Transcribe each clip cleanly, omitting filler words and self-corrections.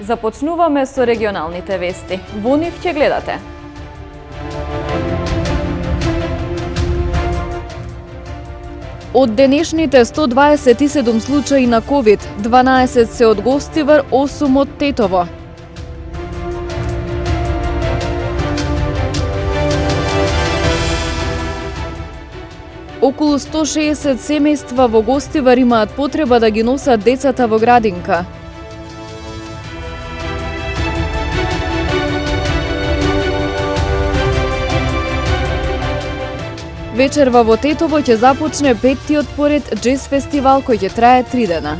Започнуваме со регионалните вести. Во нив ќе гледате. Од денешните 127 случаи на COVID, 12 се од Гостивар, 8 од Тетово. Околу 160 семејства во Гостивар имаат потреба да ги носат децата во градинка. Вечерва во Тетово ќе започне 5-тиот поред джез фестивал кој ќе трае 3 дена.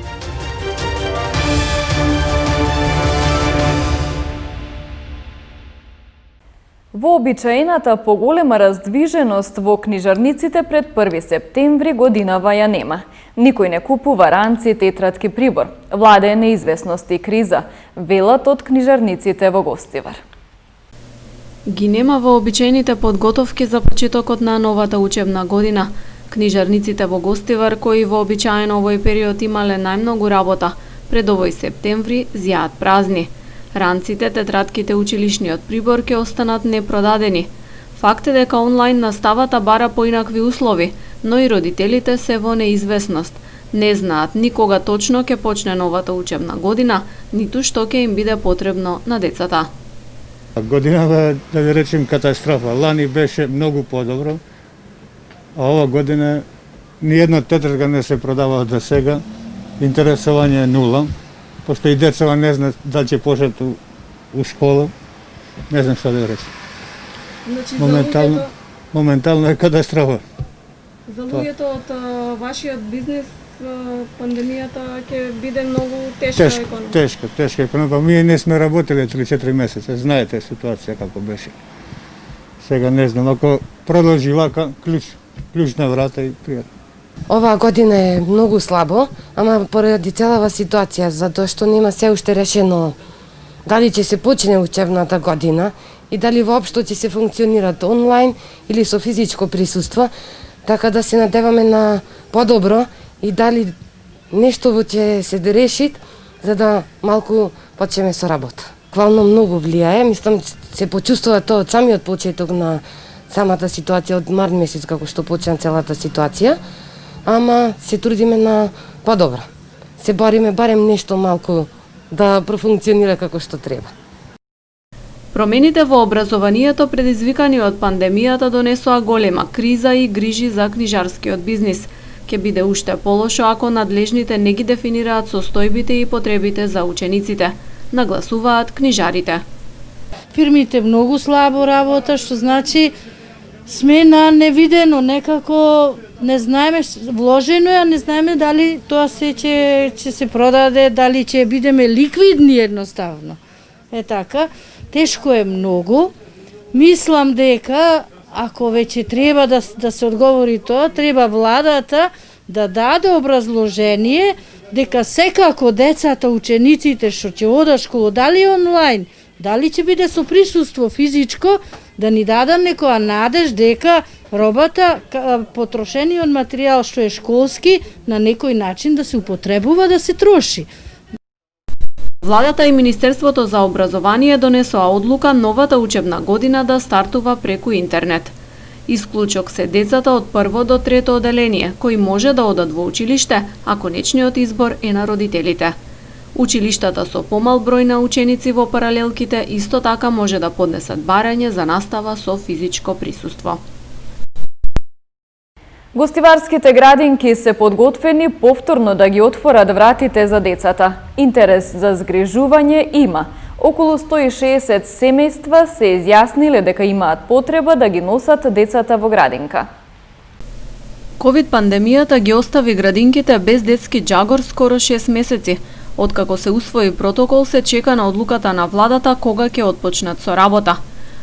Вообичаената поголема раздвиженост во книжарниците пред 1 септември годинава ја нема. Никој не купува ранци, тетрадки, прибор. Владее неизвестност и криза, велат од книжарниците во Гостивар. Ги нема вообичаените подготовки за почетокот на новата учебна година. Книжарниците во Гостивар, кои вообичаено овој период имале најмногу работа, пред овој септември зјаат празни. Ранците, тетратките, училишниот прибор ќе останат непродадени. Факт е дека онлайн наставата бара поинакви услови, но и родителите се во неизвестност. Не знаат ни кога точно ќе почне новата учебна година, ниту што ќе им биде потребно на децата. Годинава, да ви речем, катастрофа. Лани беше многу подобро, а ова година ни една тетрадка не се продава до сега. Интересување е нула, пошто и децава не знаат дали ќе почнат у школа. Не знам што да ви речем. Значи, моментално е катастрофа. За луѓето од вашиот бизнес пандемијата ќе биде многу тешка економија. Тешка економија. Ние не сме работеле 3-4 месеца. Знаете ситуација како беше. Сега не знам, ако продолжи вака, клjuč на врата и пријатно. Оваа година е многу слабо, ама поради целава ситуација, затоа што нема се уште решено дали ќе се почне учебната година и дали воопшто ќе се функционират онлайн или со физичко присуство, така да се надеваме на подобро и дали нешто ќе се реши за да малку почнеме со работа. Главно многу влијае, мислам се почувствува тоа од самиот почеток на самата ситуација од март месец како што почна целата ситуација, ама се трудиме на подобро. Се бориме барем нешто малку да профункционира како што треба. Промените во образованието предизвикани од пандемијата донесоа голема криза и грижи за книжарскиот бизнис. Ќе биде уште полошо ако надлежните не ги дефинираат состојбите и потребите за учениците, нагласуваат книжарите. Фирмите многу слабо работа, што значи сме на невидено, некако не знаеме, вложено е, а не знаеме дали тоа се ќе се продаде, дали ќе бидеме ликвидни едноставно. Е така, тешко е многу. Мислам дека ако веќе треба да се одговори тоа, треба владата да даде образложение дека секако децата, учениците што ќе одат школа, дали онлайн, дали ќе биде со присуство физичко, да ни дадат некоја надеж дека робата, потрошениот материјал што е школски, на некој начин да се употребува, да се троши. Владата и Министерството за образование донесоа одлука новата учебна година да стартува преку интернет. Исклучок се децата од 1 до 3 оделение, кои може да одат во училиште, ако нечниот избор е на родителите. Училиштата со помал број на ученици во паралелките исто така може да поднесат барање за настава со физичко присуство. Гостиварските градинки се подготвени повторно да ги отворат вратите за децата. Интерес за згрижување има. Околу 160 семејства се изјасниле дека имаат потреба да ги носат децата во градинка. Ковид пандемијата ги остави градинките без детски џагор скоро 6 месеци. Откако се усвои протокол, се чека на одлуката на владата кога ќе отпочнат со работа.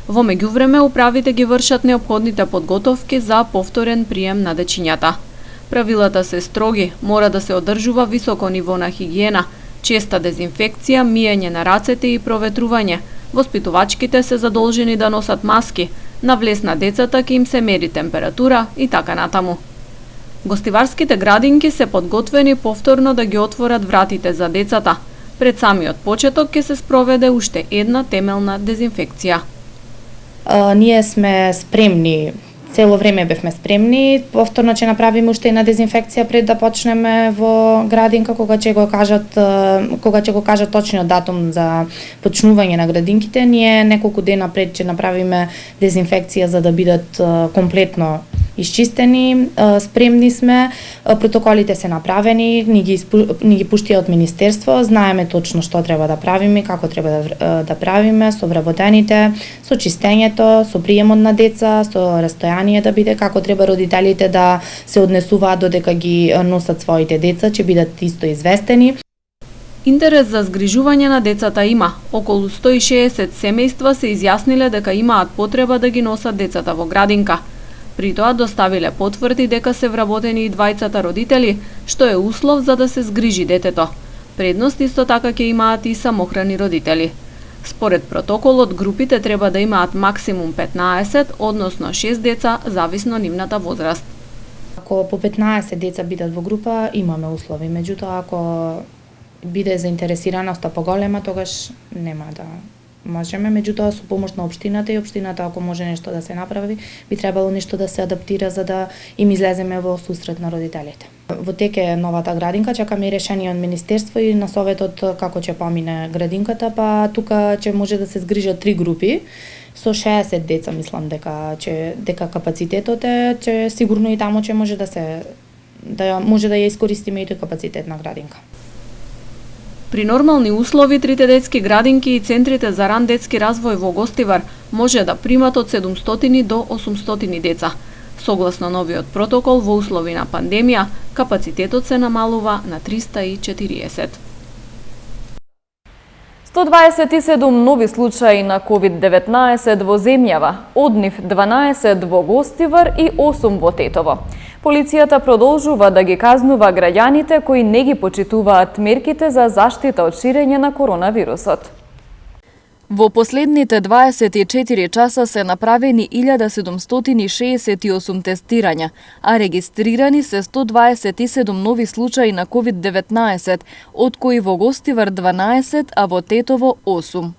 Во меѓувреме, управите ги вршат неопходните подготовки за повторен прием на дечињата. Правилата се строги, мора да се одржува високо ниво на хигиена, честа дезинфекција, миење на рацете и проветрување. Воспитувачките се задолжени да носат маски, на влез на децата ќе им се мери температура и така натаму. Гостиварските градинки се подготвени повторно да ги отворат вратите за децата. Пред самиот почеток ќе се спроведе уште една темелна дезинфекција. Ние сме спремни, цело време бевме спремни. Повторно ќе направиме уште една дезинфекција пред да почнеме во градинка, кога ќе го кажат точниот датум за почнување на градинките. Ние неколку дена пред ќе направиме дезинфекција за да бидат комплетно исчистени, спремни сме, протоколите се направени, ни ги пуштија од Министерство, знаеме точно што треба да правиме, како треба да правиме, со вработените, со чистењето, со приемот на деца, со растојание да биде, како треба родителите да се однесуваат додека ги носат своите деца, ќе бидат исто известени. Интерес за згрижување на децата има. Околу 160 семејства се изјасниле дека имаат потреба да ги носат децата во градинка. При тоа доставиле потврди дека се вработени и двајцата родители, што е услов за да се згрижи детето. Предност исто така ќе имаат и самохрани родители. Според протоколот, групите треба да имаат максимум 15, односно 6 деца, зависно нивната возраст. Ако по 15 деца бидат во група, имаме услови. Меѓутоа, ако биде заинтересираноста поголема, тогаш нема да можеме. Меѓутоа, со помош на општината и општината, ако може нешто да се направи, би требало нешто да се адаптира за да им излеземе во сусрет на родителите. Во тек е новата градинка, чекаме и решение од Министерство и на Советот како ќе помине градинката, па тука ќе може да се згрижат 3 групи со 60 деца, мислам дека капацитетот е, че сигурно и таму ќе може може да ја искористиме и тој капацитет на градинка. При нормални услови, трите детски градинки и центрите за ран детски развој во Гостивар може да примат од 700 до 800 деца. Согласно новиот протокол, во услови на пандемија, капацитетот се намалува на 340. 127 нови случаи на COVID-19 во земјава, од нив 12 во Гостивар и 8 во Тетово. Полицијата продолжува да ги казнува граѓаните кои не ги почитуваат мерките за заштита од ширење на коронавирусот. Во последните 24 часа се направени 1768 тестирања, а регистрирани се 127 нови случаи на COVID-19, од кои во Гостивар 12, а во Тетово 8.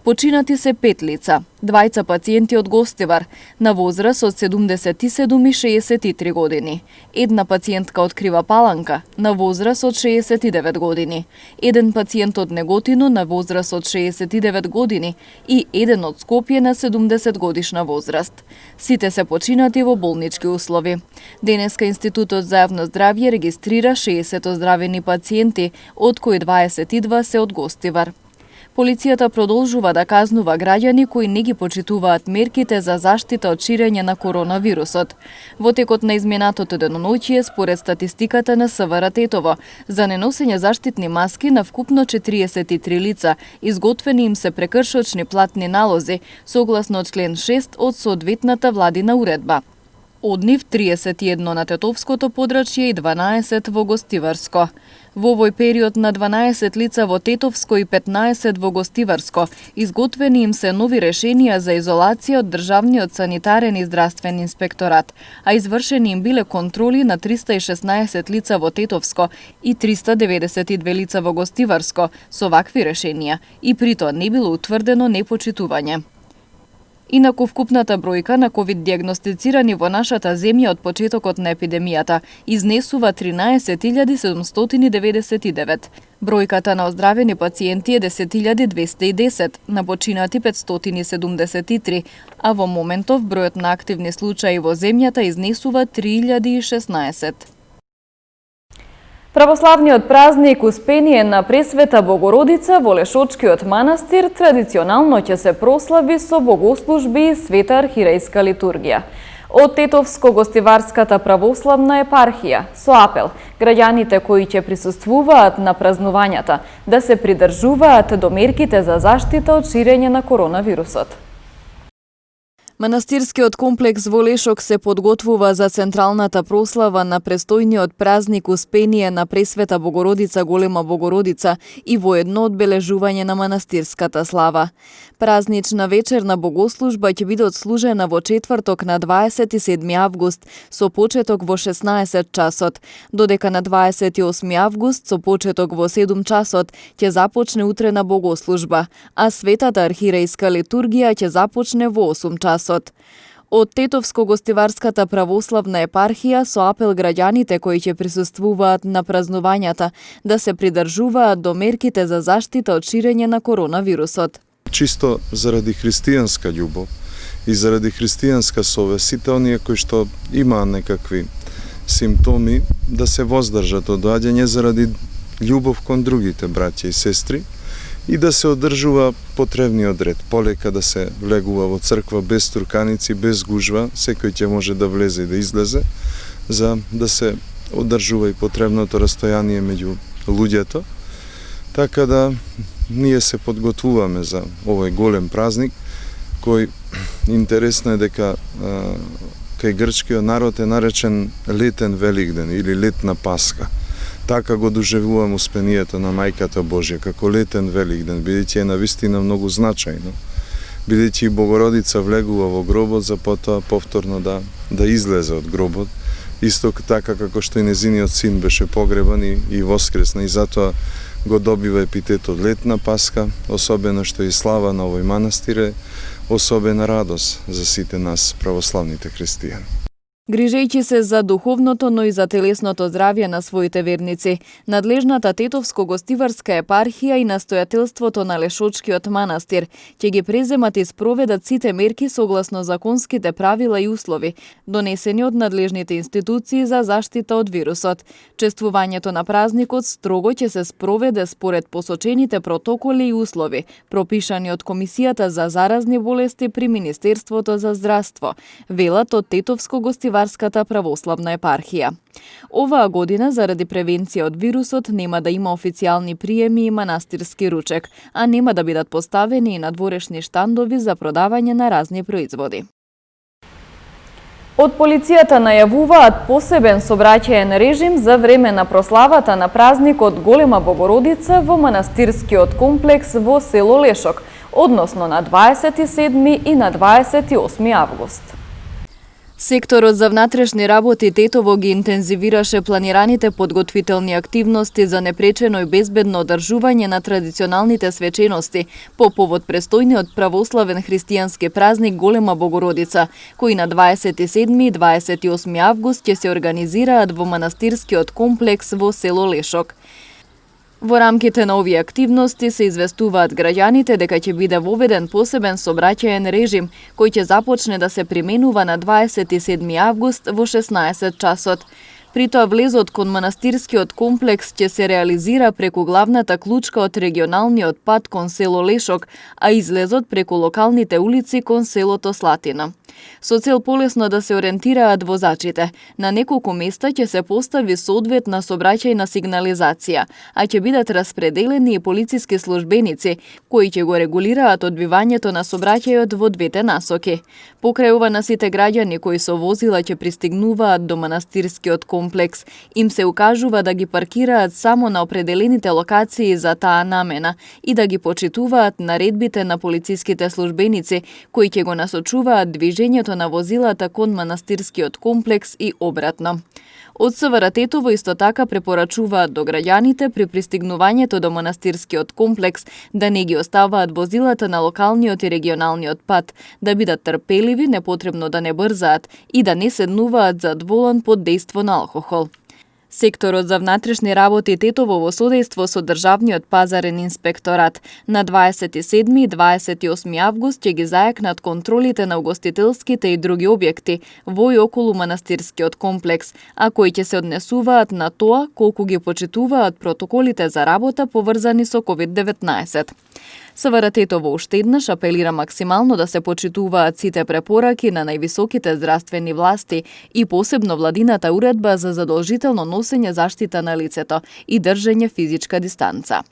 Починати се 5 лица, двајца пациенти од Гостивар, на возраст од 77 и 63 години, една пациентка од Крива Паланка, на возраст од 69 години, еден пациент од Неготино на возраст од 69 години и еден од Скопје на 70 годишна возраст. Сите се починати во болнички услови. Денеска Институтот за јавно здравје регистрира 60 оздравени пациенти, од кои 22 се од Гостивар. Полицијата продолжува да казнува граѓани кои не ги почитуваат мерките за заштита од ширење на коронавирусот. Во текот на изминатото деноноќие, според статистиката на СВР Тетово, за неносење заштитни маски на вкупно 43 лица, изготвени им се прекршочни платни налози, согласно член 6 од соодветната владина уредба. Од нив 31 на Тетовското подрачје и 12 во Гостиварско. Во овој период на 12 лица во Тетовско и 15 во Гостиварско изготвени им се нови решенија за изолација од Државниот санитарен и здравствен инспекторат, а извршени им биле контроли на 316 лица во Тетовско и 392 лица во Гостиварско со вакви решенија и при тоа не било утврдено непочитување. Инаку вкупната бројка на ковид диагностицирани во нашата земја од почетокот на епидемијата изнесува 13.799. Бројката на оздравени пациенти е 10.210, на починати 573, а во моментов бројот на активни случаи во земјата изнесува 3016. Православниот празник Успение на Пресвета Богородица во Лешочкиот манастир традиционално ќе се прослави со богослужби и света архирејска литургија. Од Тетовско-Гостиварската православна епархија со апел граѓаните кои ќе присуствуваат на празнувањата да се придржуваат до мерките за заштита од ширење на коронавирусот. Манастирскиот комплекс во Лешок се подготвува за централната прослава на престојниот празник Успение на Пресвета Богородица Голема Богородица и во едно одбележување на манастирската слава. Празнична вечерна богослужба ќе биде отслужена во четврток на 27 август со почеток во 16 часот, додека на 28 август со почеток во 7 часот ќе започне утрена богослужба, а светата архирејска литургија ќе започне во 8 часот. Од Тетовско-гостиварската православна епархија со апел граѓаните кои ќе присуствуваат на празнувањата да се придржуваат до мерките за заштита од ширење на коронавирусот. Чисто заради христијанска љубов и заради христијанска совест, сите оние кои што имаат некакви симптоми да се воздржат од доаѓање заради љубов кон другите браќа и сестри и да се одржува потребниот ред, полека да се влегува во црква без турканици, без гужва, секој ќе може да влезе и да излезе, за да се одржува и потребното растојание меѓу луѓето. Така да ние се подготвуваме за овој голем празник, кој интересно е дека кај грчкиот народ е наречен летен Великден или летна Пасха. Така го доживувам Успението на Мајката Божја како летен Великден, бидејќи е навистина многу значајно. Бидејќи и Богородица влегува во гробот, за потоа повторно да излезе од гробот, исто така како што и незиниот син беше погребан и воскресна, и затоа го добива епитетот летна Пасха, особено што и слава на овој манастир е особена радост за сите нас православните христијани. Грижејќи се за духовното, но и за телесното здравје на своите верници, надлежната Тетовско-гостиварска епархија и настојателството на Лешочкиот манастир ќе ги преземат и спроведат сите мерки согласно законските правила и услови, донесени од надлежните институции за заштита од вирусот. Чествувањето на празникот строго ќе се спроведе според посочените протоколи и услови, пропишани од Комисијата за заразни болести при Министерството за здравство, велат од Тетовско-гостиварската православна епархија. Оваа година, заради превенција од вирусот, нема да има официјални приеми и манастирски ручек, а нема да бидат поставени и надворешни штандови за продавање на разни производи. Од полицијата најавуваат посебен сообраќаен режим за време на прославата на празникот Голема Богородица во манастирскиот комплекс во село Лешок, односно на 27 и на 28 август. Секторот за внатрешни работи Тетово ги интензивираше планираните подготвителни активности за непречено и безбедно одржување на традиционалните свечености по повод престојниот православен христијански празник Голема Богородица, кои на 27 и 28 август ќе се организираат во манастирскиот комплекс во село Лешок. Во рамките на овие активности се известуваат граѓаните дека ќе биде воведен посебен сообраќаен режим кој ќе започне да се применува на 27 август во 16 часот. При тоа влезот кон манастирскиот комплекс ќе се реализира преку главната клучка од регионалниот пат кон село Лешок, а излезот преку локалните улици кон селото Слатина. Со цел полесно да се ориентираат возачите, на неколку места ќе се постави соодветна сообраќајна сигнализација, а ќе бидат распределени и полициски службеници кои ќе го регулираат одбивањето на сообраќајот во двете насоки. Покрај ова на сите граѓани кои со возила ќе пристигнуваат до манастирскиот комплекс, им се укажува да ги паркираат само на определените локации за таа намена и да ги почитуваат наредбите на полициските службеници кои ќе го насочуваат движењето на возилата кон манастирскиот комплекс и обратно. Од СВР Тетово исто така препорачуваат до граѓаните при пристигнувањето до манастирскиот комплекс да не ги оставаат возилата на локалниот и регионалниот пат, да бидат трпеливи, непотребно да не брзаат и да не седнуваат зад волан под дејство на алкохол. Секторот за внатрешни работи Тетово во содејство со Државниот пазарен инспекторат на 27 и 28 август ќе ги зајакнат контролите на угостителските и други објекти во и околу манастирскиот комплекс, а кои ќе се однесуваат на тоа колку ги почитуваат протоколите за работа поврзани со COVID-19. СВР Тетово уште еднаш апелира максимално да се почитуваат сите препораки на највисоките здравствени власти и посебно владината уредба за задолжително носење заштита на лицето и држење физичка дистанца.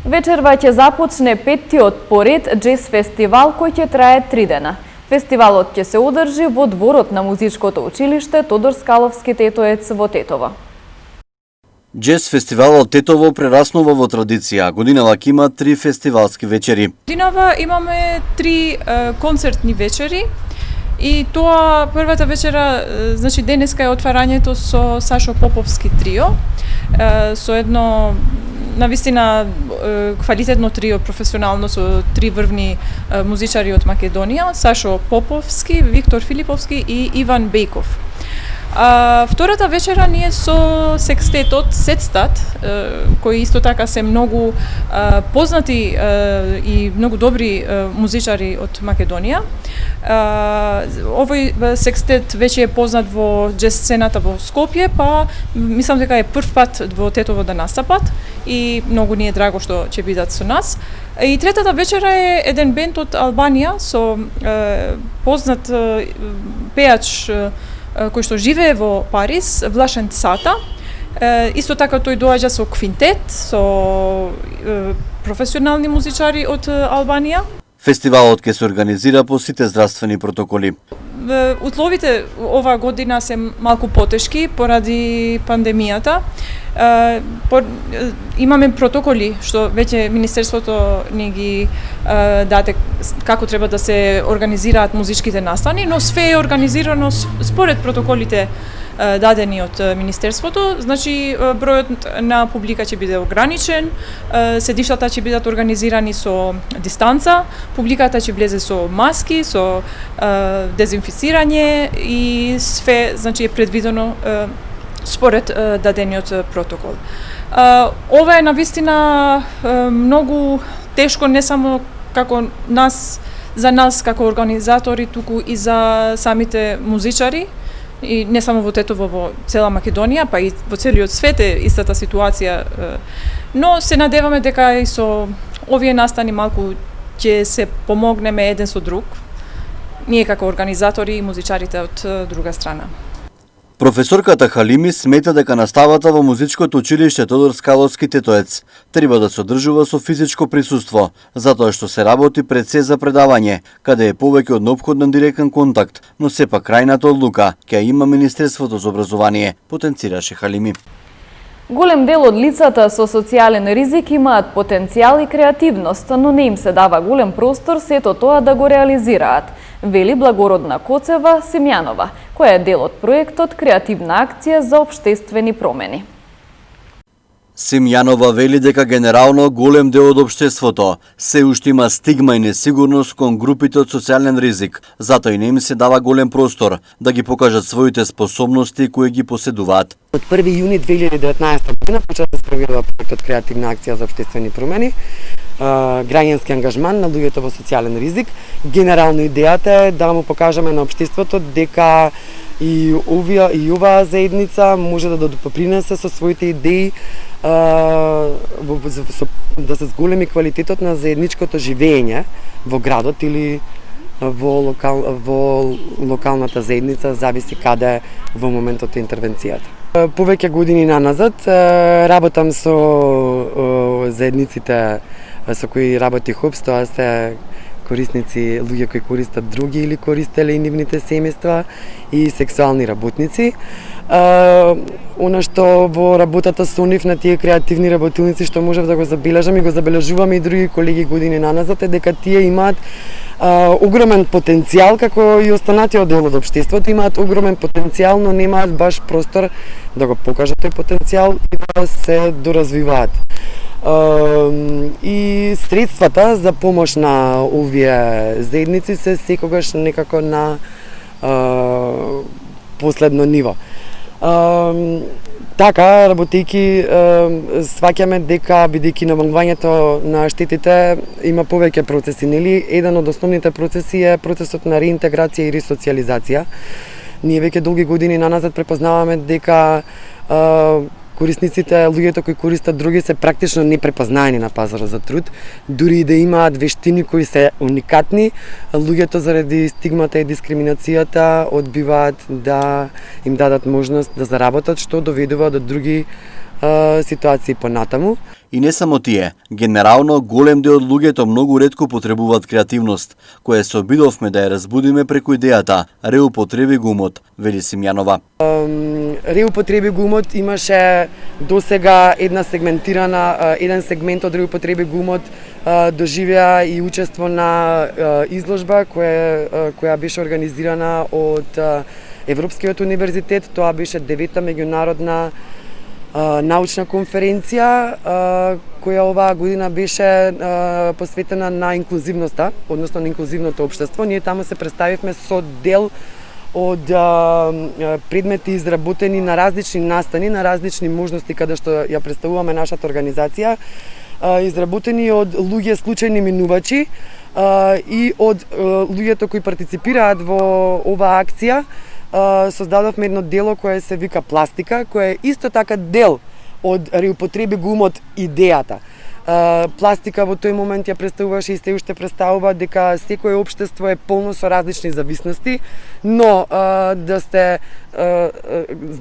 Вечерва ќе започне петтиот поред джез фестивал кој ќе трае 3 дена. Фестивалот ќе се одржи во дворот на музичкото училиште Тодор Скаловски Тетоец во Тетово. Джез фестивалот Тетово прераснува во традиција. Годинава ќе има 3 фестивалски вечери. Годинава имаме 3 концертни вечери. И тоа првата вечера, значи денеска е отварањето со Сашо Поповски трио, со едно навистина квалитетно трио, професионално, со 3 врвни музичари од Македонија, Сашо Поповски, Виктор Филиповски и Иван Бејков. Втората вечера ние со секстетот Сетстат, кои исто така се многу познати и многу добри музичари од Македонија. Овој секстет веќе е познат во джез сцената во Скопје, па мислам дека е прв пат во Тетово да настапат и многу ни е драго што ќе бидат со нас. И третата вечера е еден бенд од Албанија со познат пеач кој што живее во Париз, Влашен Сата. Исто така тој доаѓа со квинтет, со професионални музичари од Албанија. Фестивалот ќе се организира по сите здравствени протоколи. Условите оваа година се малку потешки поради пандемијата. Имаме протоколи што веќе Министерството ни ги даде како треба да се организираат музичките настани, но све е организирано според протоколите дадени од Министерството. Значи, бројот на публика ќе биде ограничен, седиштата ќе бидат организирани со дистанца, публиката ќе влезе со маски, со дезинфицирање и све, значи, е предвидено според дадениот протокол. Ова е навистина многу тешко, не само како за нас како организатори, туку и за самите музичари, и не само во Тетово, во цела Македонија, па и во целиот свет е истата ситуација. Но се надеваме дека и со овие настани малку ќе се помогнеме еден со друг, ние како организатори и музичарите од друга страна. Професорката Халими смета дека наставата во музичкото училиште Тодор Скаловски Тетоец треба да се одржува со физичко присуство, затоа што се работи пред се за предавање, каде е повеќе од неопходен директен контакт, но сепак крајната одлука ќе има Министерството за образование, потенцираше Халими. Голем дел од лицата со социјален ризик имаат потенцијал и креативност, но не им се дава голем простор сето тоа да го реализираат, вели Благородна Коцева Симјанова, која е дел од проектот Креативна акција за општествени промени. Симјанова вели дека генерално голем дел од општеството се уште има стигма и несигурност кон групите од социјален ризик, затоа и не им се дава голем простор да ги покажат своите способности кои ги поседуваат. Од 1 јуни 2019 година почна да спроведува проектот Креативна акција за општествени промени, граѓански ангажман на луѓето во социјален ризик. Генерално идејата е да му покажеме на општеството дека и оваа заедница може да допринесе со своите идеи да се зголеми квалитетот на заедничкото живење во градот или во локалната заедница, зависи каде во моментот интервенцијата. Повеќе години наназад работам со заедниците со кои работи ХОПС, тоа се корисници, луѓе кои користат други или користеле и нивните семејства и сексуални работници. Она што во работата со нив на тие креативни работилници што можев да го забележам и го забележуваме и други колеги години наназад е дека тие имаат огромен потенцијал, како и останатиот дел од општеството, имаат огромен потенцијал, но немаат баш простор да го покажат тој потенцијал и да се доразвиваат. И средствата за помош на овие заедници се секогаш некако на последно ниво. Така, работејќи, сваќаме дека, бидејќи намалувањето на штетите има повеќе процеси, нели? Еден од основните процеси е процесот на реинтеграција и ресоциализација. Ние веќе долги години наназад препознаваме дека корисниците, луѓето кои користат други се практично непрепознаени на пазарот за труд, дури и да имаат вештини кои се уникатни, луѓето заради стигмата и дискриминацијата одбиваат да им дадат можност да заработат, што доведува до други ситуации понатаму. И не само тие, генерално голем дел од луѓето многу ретко потребуваат креативност, која се обидовме да ја разбудиме преку идејата реупотреби гумот, вели Симјанова. Реупотреби гумот имаше досега еден сегмент од реупотреби гумот доживеа и учество на изложба која беше организирана од Европскиот универзитет. Тоа беше 9-та меѓународна научна конференција која оваа година беше посветена на инклузивноста, односно на инклузивното општество. Ние таму се представивме со дел од предмети изработени на различни настани, на различни можности каде што ја представуваме нашата организација, изработени од луѓе случајни минувачи и од луѓето кои партиципираат во оваа акција. Создадовме едно дело кое се вика пластика, кое е исто така дел од реупотреби гумот идејата. Пластика во тој момент ја представуваше и се уште представува дека секое општество е полно со различни зависности, но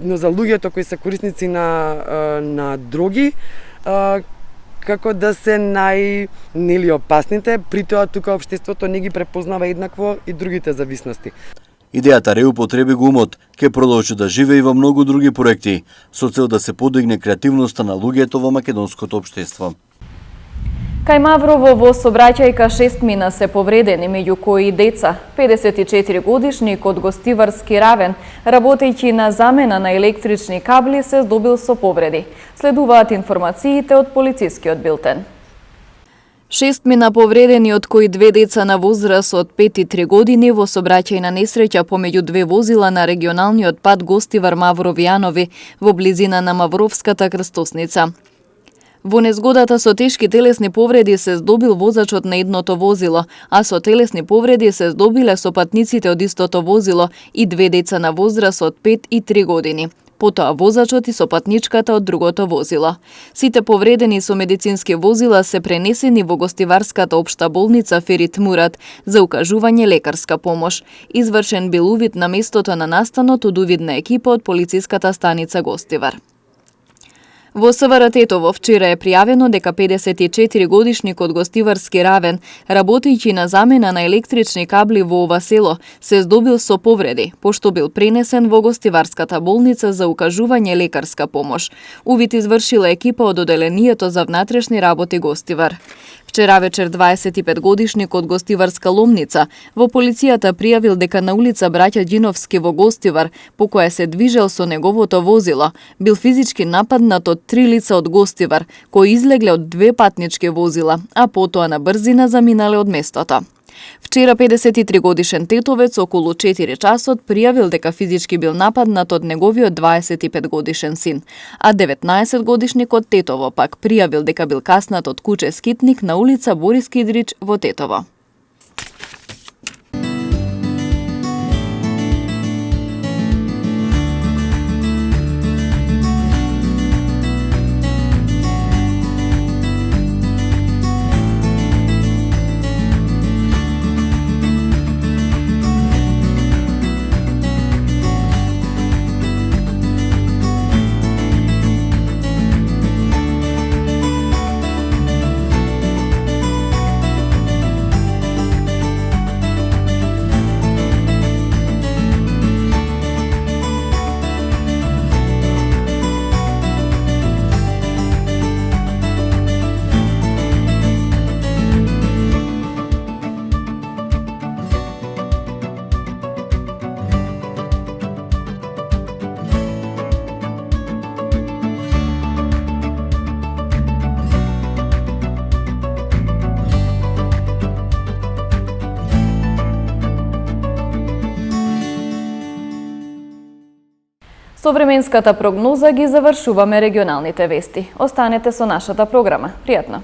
но за луѓето кои се корисници на дроги, како да се нели опасните, при тоа тука општеството не ги препознава еднакво и другите зависности. Идејата реупотреби гумот ќе продолжи да живее и во многу други проекти, со цел да се подигне креативноста на луѓето во македонското општество. Кај Маврово во сообраќајка 6 мина се повредени, меѓу кои и деца. 54 годишник од Гостиварски Равен, работејќи на замена на електрични кабли, се здобил со повреди. Следуваат информациите од полицискиот билтен. 6 мина повредени, од кои 2 деца на возраст од 5 и 3 години во сообраќајна несреќа помеѓу 2 возила на регионалниот пат Гостивар-Маврово-Јанови во близина на Мавровската крстосница. Во незгодата со тешки телесни повреди се здобил возачот на едното возило, а со телесни повреди се здобиле сопатниците од истото возило и 2 деца на возраст од 5 и 3 години. Потоа возачот и сопатничката од другото возило. Сите повредени со медицински возила се пренесени во Гостиварската општа болница Ферит Мурат за укажување лекарска помош. Извршен бил увид на местото на настанот од увидна екипа од полициската станица Гостивар. Во СВР Тетово вчера е пријавено дека 54 годишник од Гостиварски Равен, работејќи на замена на електрични кабли во ова село, се здобил со повреди, пошто бил пренесен во Гостиварската болница за укажување лекарска помош. Увид извршила екипа од Оделението за внатрешни работи Гостивар. Вчера вечер 25 годишник од Гостиварска Ломница во полицијата пријавил дека на улица Браќа Ѓиновски во Гостивар, по која се движел со неговото возило, бил физички нападнат од 3 лица од Гостивар, кои излегле од 2 патнички возила, а потоа на брзина заминале од местото. Вчера 53 годишен тетовец околу 4 часот пријавил дека физички бил нападнат од неговиот 25 годишен син, а 19 годишник од Тетово пак пријавил дека бил каснат од куче скитник на улица Борис Кидрич во Тетово. Со временската прогноза ги завршуваме регионалните вести. Останете со нашата програма. Пријатно!